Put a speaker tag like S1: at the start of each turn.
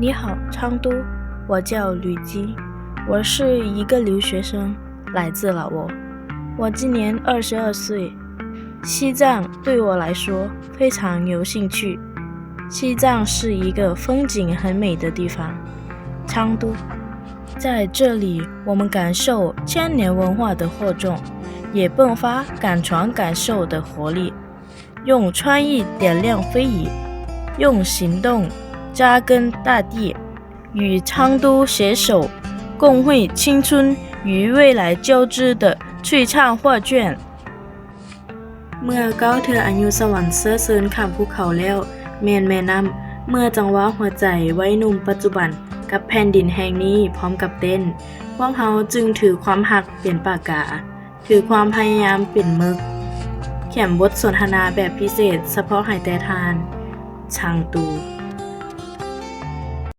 S1: 你好，昌都，我叫吕基，我是一个留学生，来自老挝。我今年22岁。西藏对我来说非常有兴趣。西藏是一个风景很美的地方。昌都，在这里我们感受千年文化的厚重，也迸发敢传敢受的活力，用创意点亮非遗，用行动扎根大地，与昌都携手共绘青春与未来交织的璀璨画卷。เมื่อก้าวเธออายุสวรรค์เสื้อเซินข้ามภูเขาแล้วแม่นแม่น้ำเมื่อจังหวะหัวใจวัยหนุ่มปัจจุบันกับแผ่นดินแห่งนี้พร้อมกับเต้นพวกเฮาจึงถือความหักเป็นปากกาถือความพยายามเป็นมึกเขียนบทสนทนาแบบพิเศษเฉพาะให้แต่ทานช่างตู